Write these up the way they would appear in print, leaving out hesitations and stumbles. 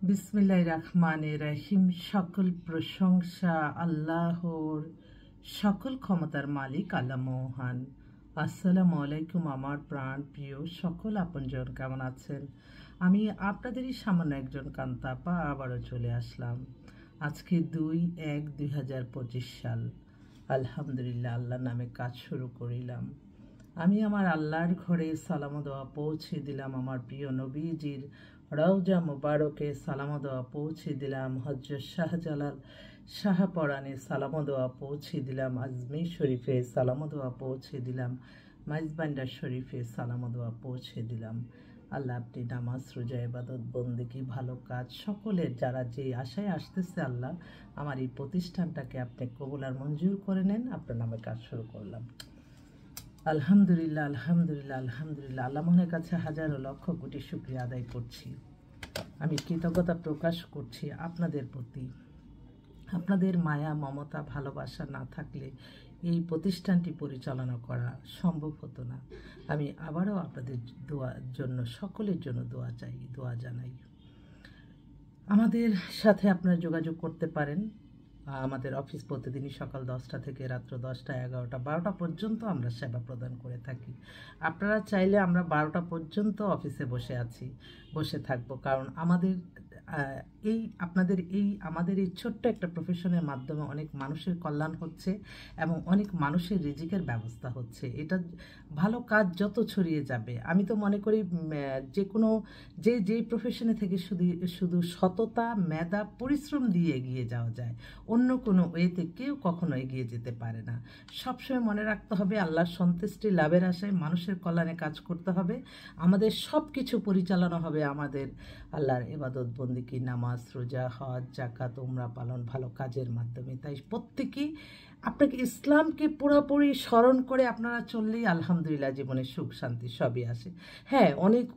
বিসমিল্লাহির রহমানির রহিম। সকল প্রশংসা আল্লাহর, সকল ক্ষমতার মালিক আল্লাহ মহান। আসসালামু আলাইকুম আমার প্রাণ প্রিয় সকল আপনজন, কেমন আছেন? আমি আপনাদেরই সামান্য একজন কান্তাপা আবারও চলে আসলাম। আজকে 2/1/2025 সাল। আলহামদুলিল্লাহ, আল্লাহর নামে কাজ শুরু করিলাম। আমি আমার আল্লাহর ঘরে সালাম দোয়া পৌঁছে দিলাম। আমার প্রিয় নবীজির রওজা মুবারকে সালাম দোয়া পৌঁছে দিলাম। হযরত শাহজালাল শাহপরাণে সালাম দোয়া পৌঁছে দিলাম। আজমির শরীফে সালাম দোয়া পৌঁছে দিলাম। মাইজবান্ডার শরীফে সালাম দোয়া পৌঁছে দিলাম। আল্লাহ, আপনি নামাজ, রোজা, ইবাদত, বন্দেগী, ভালো কাজ সকলের যারা যে আশায় আসতেছে, আল্লাহ আমার এই প্রতিষ্ঠানটাকে আপনি কবুল আর মঞ্জুর করে নেন। আপনার নামে কাজ শুরু করলাম। আলহামদুলিল্লাহ, আলহামদুলিল্লাহ, আলহামদুলিল্লাহ। আল্লাহ মনের কাছে হাজারো লক্ষ কোটি শুকরিয়া আদায় করছি। আমি কৃতজ্ঞতা প্রকাশ করছি আপনাদের প্রতি। আপনাদের মায়া, মমতা, ভালোবাসা না থাকলে এই প্রতিষ্ঠানটি পরিচালনা করা সম্ভব হতো না। আমি আবারও আপনাদের দোয়ার জন্য, সকলের জন্য দোয়া জানাই। আমাদের সাথে আপনারা যোগাযোগ করতে পারেন। আমাদের অফিস প্রতিদিনই সকাল 10টা থেকে রাত্র 10টা, 11টা, 12টা পর্যন্ত আমরা সেবা প্রদান করে থাকি। আপনারা চাইলে আমরা 12টা পর্যন্ত অফিসে বসে থাকবো, কারণ আমাদের আমাদের এই ছোট্ট একটা প্রফেশনের মাধ্যমে অনেক মানুষের কল্যাণ হচ্ছে এবং অনেক মানুষের রিজিকের ব্যবস্থা হচ্ছে। এটা ভালো কাজ যত ছড়িয়ে যাবে, আমি তো মনে করি যেই প্রফেশনে থেকে শুধু সততা, মেধা, পরিশ্রম দিয়ে এগিয়ে যাওয়া যায়, অন্য কোনো ওয়েতে কেউ কখনো এগিয়ে যেতে পারে না। সবসময় মনে রাখতে হবে আল্লাহর সন্তুষ্টি লাভের আশায় মানুষের কল্যাণে কাজ করতে হবে। আমাদের সব কিছু পরিচালনা হবে আমাদের আল্লাহর ইবাদত, বন্দেগী, নামাজ, রোজা, হজ, যাকাত, উমরা পালন, ভালো কাজের মাধ্যমে। তাই প্রত্যেকেই আপনাকে ইসলামকে পুরোপুরি স্মরণ করে আপনারা চললেই আলহামদুলিল্লাহ জীবনে সুখ শান্তি সবই আসে। হ্যাঁ,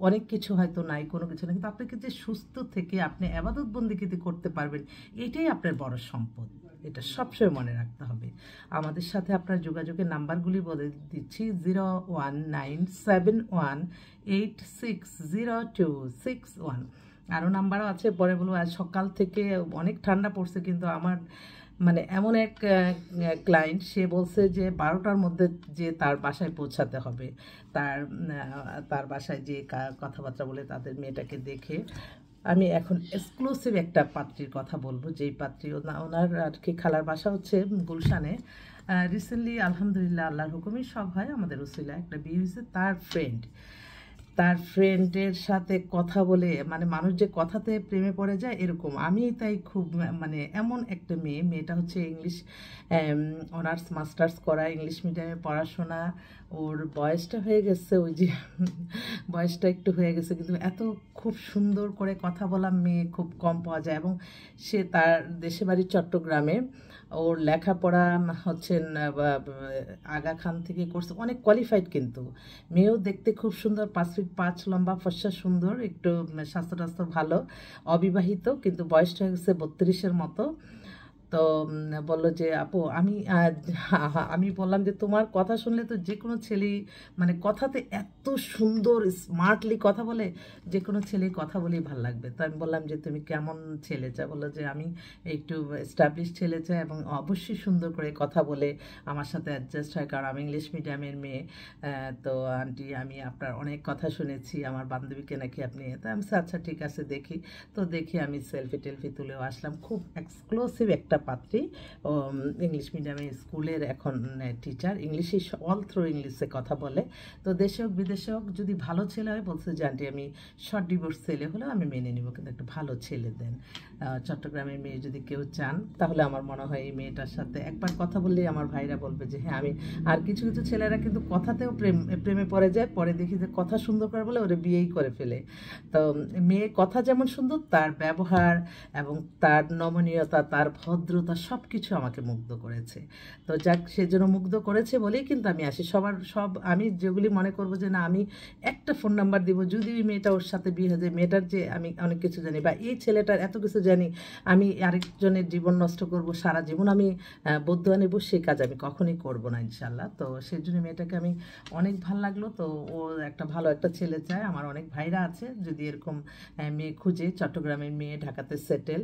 অনেক কিছু হয়তো নাই, কোনো কিছু না, কিন্তু আপনাকে যে সুস্থ থেকে আপনি ইবাদত বন্দেগী করতে পারবেন, এটাই আপনার বড় সম্পদ। এটা সবসময় মনে রাখতে হবে। আমাদের সাথে আপনার যোগাযোগের নাম্বারগুলি বলে দিচ্ছি: 01971860261। আরও নাম্বারও আছে, পরে বলবো। আজ সকাল থেকে অনেক ঠান্ডা পড়ছে, কিন্তু আমার এমন এক ক্লায়েন্ট, সে বলছে যে 12টার মধ্যে যে তার বাসায় পৌঁছাতে হবে। তার বাসায় যে কথাবার্তা বলে তাদের মেয়েটাকে দেখে আমি এখন এক্সক্লুসিভ একটা পাত্রীর কথা বলবো। যেই পাত্রী, ওনার আর কি খালার বাসা হচ্ছে গুলশানে। রিসেন্টলি আলহামদুলিল্লাহ আল্লাহর হুকুমে সব হয়, আমাদের উসিলা একটা বিয়ে হয়েছে। তার ফ্রেন্ডের সাথে কথা বলে মানুষ যে কথাতে প্রেমে পড়ে যায় এরকম। আমি তাই খুব এমন একটা মেয়েটা হচ্ছে ইংলিশ অনার্স মাস্টার্স করা, ইংলিশ মিডিয়ামে পড়াশোনা। ওর বয়সটা হয়ে গেছে, ওই যে বয়সটা একটু হয়ে গেছে, কিন্তু এত খুব সুন্দর করে কথা বলা মেয়ে খুব কম পাওয়া যায়। এবং সে তার দেশে বাড়ি চট্টগ্রামে। ওর লেখাপড়া হচ্ছে আগা খান থেকে করছে, অনেক কোয়ালিফাইড। কিন্তু মেয়েও দেখতে খুব সুন্দর, 5 ফিট 5 লম্বা, ফর্সা, সুন্দর, একটু স্বাস্থ্য টাস্থ্য ভালো, অবিবাহিত, কিন্তু বয়সটা হয়ে গেছে 32-এর মতো। তো বললো যে আপু, আমি বললাম যে তোমার কথা শুনলে তো যে কোনো ছেলেই কথাতে এত সুন্দর স্মার্টলি কথা বলে, যে কোনো ছেলেই কথা বলেই ভালো লাগবে। তো আমি বললাম যে তুমি কেমন ছেলে চাই? বললো যে আমি একটু এস্টাবলিশ ছেলে চাই এবং অবশ্যই সুন্দর করে কথা বলে আমার সাথে অ্যাডজাস্ট হয়, কারণ আমি ইংলিশ মিডিয়ামের মেয়ে। তো আন্টি, আমি আপনার অনেক কথা শুনেছি, আমার বান্ধবীকে নাকি আপনি। তো আমি আচ্ছা ঠিক আছে দেখি। তো দেখি আমি সেলফি টেলফি তুলেও আসলাম। খুব এক্সক্লুসিভ একটা পাত্রী, ইংলিশ মিডিয়ামে স্কুলের এখন টিচার, ইংলিশে অল থ্রু ইংলিশে কথা বলে। তো দেশে হোক বিদেশে হোক, যদি ভালো ছেলে হয়, বলছে যে আন্টি আমি শর্ট ডিভোর্স ছেলে হলেও আমি মেনে নিব, কিন্তু একটা ভালো ছেলে দেন। চট্টগ্রামের মেয়ে যদি কেউ চান, তাহলে আমার মনে হয় এই মেয়েটার সাথে একবার কথা বললেই আমার ভাইরা বলবে যে হ্যাঁ আমি। আর কিছু কিছু ছেলেরা কিন্তু কথাতেও প্রেমে পড়ে যায়, পরে দেখি যে কথা সুন্দর করে বলে ওরা বিয়েই করে ফেলে। তো মেয়ে কথা যেমন সুন্দর, তার ব্যবহার এবং তার নমনীয়তা, তার ভদ্র ভদ্রতা সব কিছু আমাকে মুগ্ধ করেছে। তো যাক, সেজন্য মুগ্ধ করেছে বলেই কিন্তু আমি আসি। সব আমি যেগুলি মনে করব যে না, আমি একটা ফোন নাম্বার দিব, যদি ওই মেয়েটা ওর সাথে বিয়ে হয়ে যায়, মেয়েটার যে আমি অনেক কিছু জানি বা এই ছেলেটার এত কিছু জানি, আমি আরেকজনের জীবন নষ্ট করব, সারা জীবন আমি বদুয়া নেব, সে কাজ আমি কখনোই করব না ইনশাল্লাহ। তো সেই জন্য মেয়েটাকে আমি অনেক ভালো লাগলো। তো ও একটা ভালো একটা ছেলে চায়। আমার অনেক ভাইরা আছে, যদি এরকম মেয়ে খুঁজে, চট্টগ্রামের মেয়ে, ঢাকাতে সেটেল,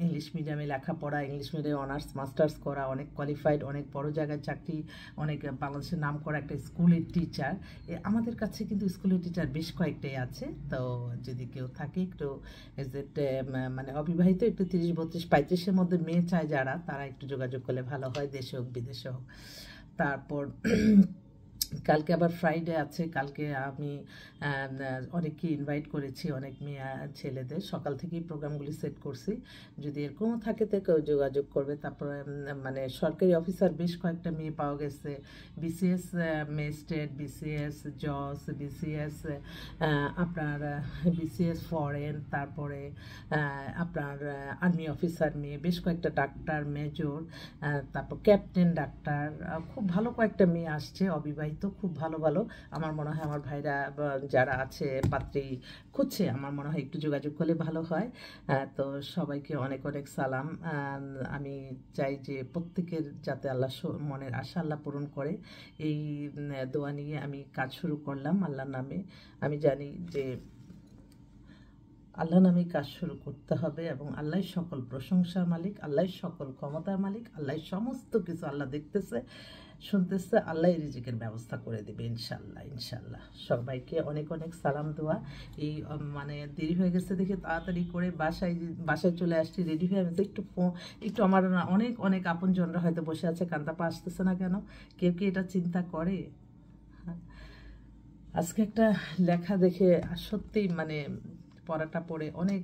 ইংলিশ মিডিয়ামে লেখাপড়া, ইংলিশ মিডিয়ামে অনার্স মাস্টার্স করা, অনেক কোয়ালিফাইড, অনেক বড় জায়গায় চাকরি, অনেক বাংলাদেশের নাম করা একটা স্কুলের টিচার। আমাদের কাছে কিন্তু স্কুলের টিচার বেশ কয়েকটাই আছে। তো যদি কেউ থাকে একটু মানে অবিবাহিত, একটু 30, 32, 35-এর মধ্যে মেয়ে চায় যারা, তারা একটু যোগাযোগ করলে ভালো হয়, দেশে হোক বিদেশে হোক। তারপর কালকে আবার ফ্রাইডে আছে। কালকে আমি অনেককে ইনভাইট করেছি, অনেক মেয়ে ছেলেদের, সকাল থেকেই প্রোগ্রামগুলি সেট করছি। যদি এরকমও থাকে তো কেউ যোগাযোগ করবে। তারপরে মানে সরকারি অফিসার বেশ কয়েকটা মেয়ে পাওয়া গেছে, বিসিএস ম্যাজিস্ট্রেট, বিসিএস জজ, বিসিএস আপনার বিসিএস ফরেন, তারপরে আপনার আর্মি অফিসার মেয়ে, বেশ কয়েকটা ডাক্তার, মেজর, তারপর ক্যাপ্টেন ডাক্তার, খুব ভালো কয়েকটা মেয়ে আসছে অবিবাহিত, খুব ভালো ভালো। আমার মনে হয় আমার ভাইরা যারা আছে পাত্রী খুঁজছে, আমার মনে হয় একটু যোগাযোগ করলে ভালো হয়। তো সবাইকে অনেক অনেক সালাম। আমি চাই যে প্রত্যেকের যাতে আল্লাহ মনের আশা আল্লাহ পূরণ করে, এই দোয়া নিয়ে আমি কাজ শুরু করলাম আল্লাহর নামে। আমি জানি যে আল্লাহ নামে কাজ শুরু করতে হবে, এবং আল্লাহ সকল প্রশংসার মালিক, আল্লাহ সকল ক্ষমতার মালিক, আল্লাহ সমস্ত কিছু আল্লাহ দেখতেছে, শুনতেছে, আল্লাহ রিজিকের ব্যবস্থা করে দেবে ইনশাল্লাহ ইনশাল্লাহ। সবাইকে অনেক অনেক সালাম দোয়া। এই মানে দেরি হয়ে গেছে দেখে তাড়াতাড়ি করে বাসায় চলে আসছি, রেডি হয়ে আমি একটু আমার অনেক অনেক আপনজনরা হয়তো বসে আছে, কান্তাপা আসতেছে না কেন, কেউ কি এটা চিন্তা করে? আজকে একটা লেখা দেখে সত্যি মানে পড়াটা পড়ে অনেক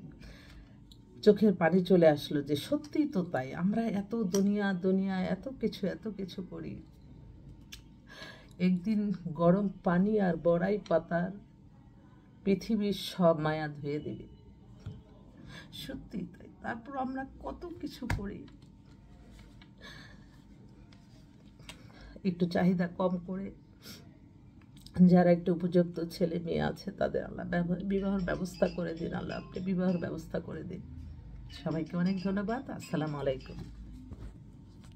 চোখের পানি চলে আসলো, যে সত্যিই তো তাই। আমরা এত দুনিয়া এত কিছু করি, একদিন গরম পানি আর বড়াই পাতার পৃথিবীর সব মায়া ধুয়ে দেবে। সত্যি তাই। তারপর আমরা কত কিছু করি, একটু চাহিদা কম করে যারা একটু উপযুক্ত ছেলে মেয়ে আছে তাদের আল্লাহ বিবাহের ব্যবস্থা করে দিন। আল্লাহ আপনি বিবাহের ব্যবস্থা করে দিন। সবাইকে অনেক ধন্যবাদ। আসসালামু আলাইকুম।